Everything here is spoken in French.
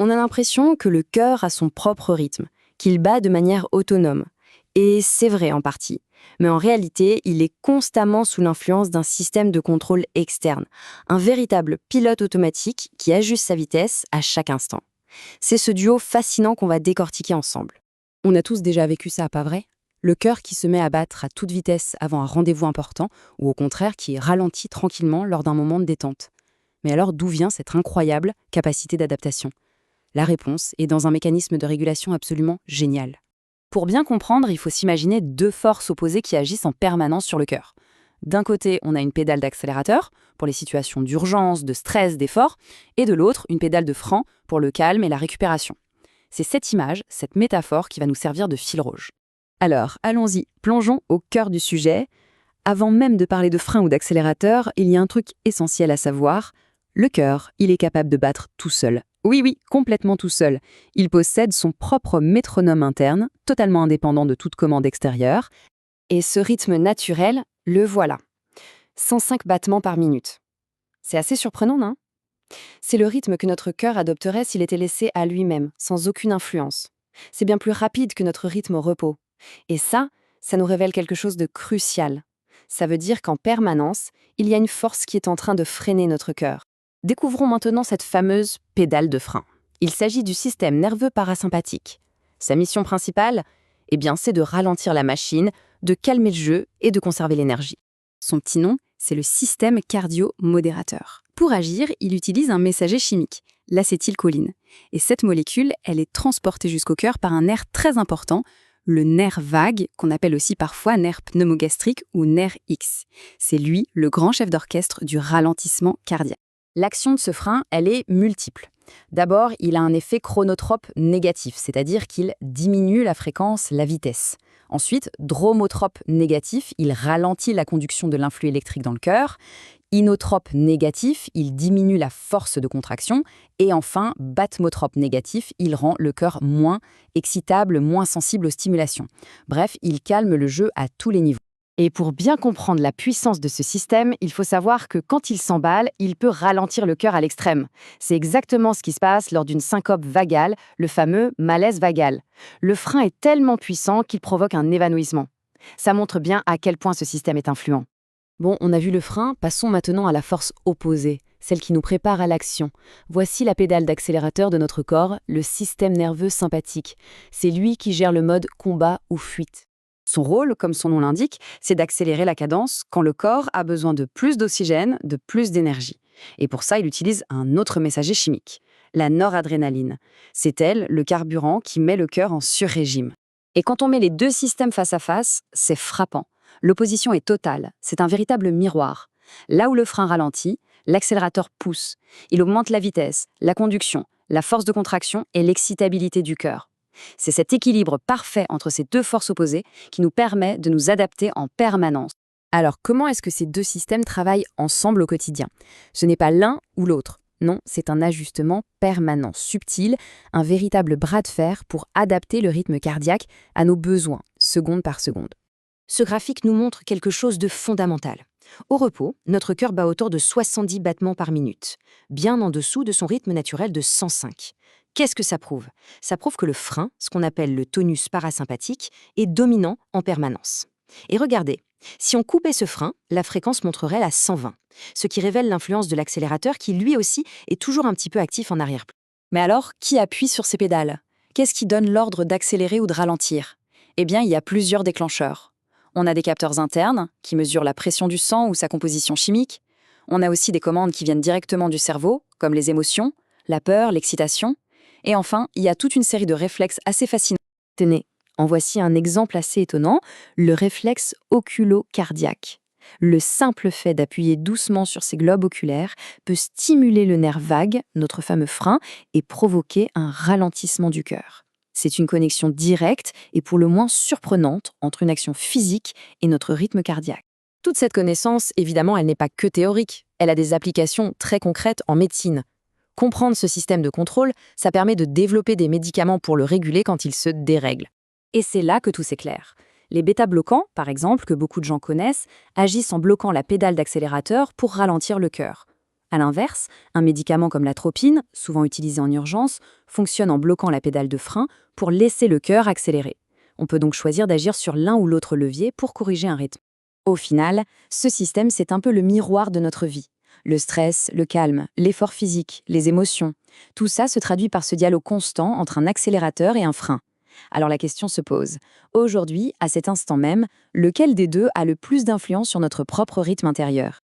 On a l'impression que le cœur a son propre rythme, qu'il bat de manière autonome. Et c'est vrai en partie. Mais en réalité, il est constamment sous l'influence d'un système de contrôle externe, un véritable pilote automatique qui ajuste sa vitesse à chaque instant. C'est ce duo fascinant qu'on va décortiquer ensemble. On a tous déjà vécu ça, pas vrai? Le cœur qui se met à battre à toute vitesse avant un rendez-vous important, ou au contraire qui ralentit tranquillement lors d'un moment de détente. Mais alors d'où vient cette incroyable capacité d'adaptation? La réponse est dans un mécanisme de régulation absolument génial. Pour bien comprendre, il faut s'imaginer deux forces opposées qui agissent en permanence sur le cœur. D'un côté, on a une pédale d'accélérateur, pour les situations d'urgence, de stress, d'effort, et de l'autre, une pédale de frein, pour le calme et la récupération. C'est cette image, cette métaphore qui va nous servir de fil rouge. Alors, allons-y, plongeons au cœur du sujet. Avant même de parler de frein ou d'accélérateur, il y a un truc essentiel à savoir. Le cœur, il est capable de battre tout seul. Oui, complètement tout seul. Il possède son propre métronome interne, totalement indépendant de toute commande extérieure. Et ce rythme naturel, le voilà. 105 battements par minute. C'est assez surprenant, non? C'est le rythme que notre cœur adopterait s'il était laissé à lui-même, sans aucune influence. C'est bien plus rapide que notre rythme au repos. Et ça nous révèle quelque chose de crucial. Ça veut dire qu'en permanence, il y a une force qui est en train de freiner notre cœur. Découvrons maintenant cette fameuse pédale de frein. Il s'agit du système nerveux parasympathique. Sa mission principale, c'est de ralentir la machine, de calmer le jeu et de conserver l'énergie. Son petit nom, c'est le système cardio-modérateur. Pour agir, il utilise un messager chimique, l'acétylcholine. Et cette molécule, elle est transportée jusqu'au cœur par un nerf très important, le nerf vague, qu'on appelle aussi parfois nerf pneumogastrique ou nerf X. C'est lui, le grand chef d'orchestre du ralentissement cardiaque. L'action de ce frein, elle est multiple. D'abord, il a un effet chronotrope négatif, c'est-à-dire qu'il diminue la fréquence, la vitesse. Ensuite, dromotrope négatif, il ralentit la conduction de l'influx électrique dans le cœur. Inotrope négatif, il diminue la force de contraction. Et enfin, bathmotrope négatif, il rend le cœur moins excitable, moins sensible aux stimulations. Bref, il calme le jeu à tous les niveaux. Et pour bien comprendre la puissance de ce système, il faut savoir que quand il s'emballe, il peut ralentir le cœur à l'extrême. C'est exactement ce qui se passe lors d'une syncope vagale, le fameux malaise vagal. Le frein est tellement puissant qu'il provoque un évanouissement. Ça montre bien à quel point ce système est influent. Bon, on a vu le frein, passons maintenant à la force opposée, celle qui nous prépare à l'action. Voici la pédale d'accélérateur de notre corps, le système nerveux sympathique. C'est lui qui gère le mode combat ou fuite. Son rôle, comme son nom l'indique, c'est d'accélérer la cadence quand le corps a besoin de plus d'oxygène, de plus d'énergie. Et pour ça, il utilise un autre messager chimique, la noradrénaline. C'est elle, le carburant, qui met le cœur en surrégime. Et quand on met les deux systèmes face à face, c'est frappant. L'opposition est totale, c'est un véritable miroir. Là où le frein ralentit, l'accélérateur pousse. Il augmente la vitesse, la conduction, la force de contraction et l'excitabilité du cœur. C'est cet équilibre parfait entre ces deux forces opposées qui nous permet de nous adapter en permanence. Alors, comment est-ce que ces deux systèmes travaillent ensemble au quotidien? Ce n'est pas l'un ou l'autre. Non, c'est un ajustement permanent, subtil, un véritable bras de fer pour adapter le rythme cardiaque à nos besoins, seconde par seconde. Ce graphique nous montre quelque chose de fondamental. Au repos, notre cœur bat autour de 70 battements par minute, bien en dessous de son rythme naturel de 105. Qu'est-ce que ça prouve? Ça prouve que le frein, ce qu'on appelle le tonus parasympathique, est dominant en permanence. Et regardez, si on coupait ce frein, la fréquence montrerait la 120, ce qui révèle l'influence de l'accélérateur qui lui aussi est toujours un petit peu actif en arrière-plan. Mais alors, qui appuie sur ces pédales? Qu'est-ce qui donne l'ordre d'accélérer ou de ralentir? Il y a plusieurs déclencheurs. On a des capteurs internes qui mesurent la pression du sang ou sa composition chimique. On a aussi des commandes qui viennent directement du cerveau, comme les émotions, la peur, l'excitation. Et enfin, il y a toute une série de réflexes assez fascinants. Tenez, en voici un exemple assez étonnant, le réflexe oculocardiaque. Le simple fait d'appuyer doucement sur ces globes oculaires peut stimuler le nerf vague, notre fameux frein, et provoquer un ralentissement du cœur. C'est une connexion directe et pour le moins surprenante entre une action physique et notre rythme cardiaque. Toute cette connaissance, évidemment, elle n'est pas que théorique. Elle a des applications très concrètes en médecine. Comprendre ce système de contrôle, ça permet de développer des médicaments pour le réguler quand il se dérègle. Et c'est là que tout s'éclaire. Les bêta-bloquants, par exemple, que beaucoup de gens connaissent, agissent en bloquant la pédale d'accélérateur pour ralentir le cœur. À l'inverse, un médicament comme l'atropine, souvent utilisé en urgence, fonctionne en bloquant la pédale de frein pour laisser le cœur accélérer. On peut donc choisir d'agir sur l'un ou l'autre levier pour corriger un rythme. Au final, ce système, c'est un peu le miroir de notre vie. Le stress, le calme, l'effort physique, les émotions, tout ça se traduit par ce dialogue constant entre un accélérateur et un frein. Alors la question se pose. Aujourd'hui, à cet instant même, lequel des deux a le plus d'influence sur notre propre rythme intérieur ?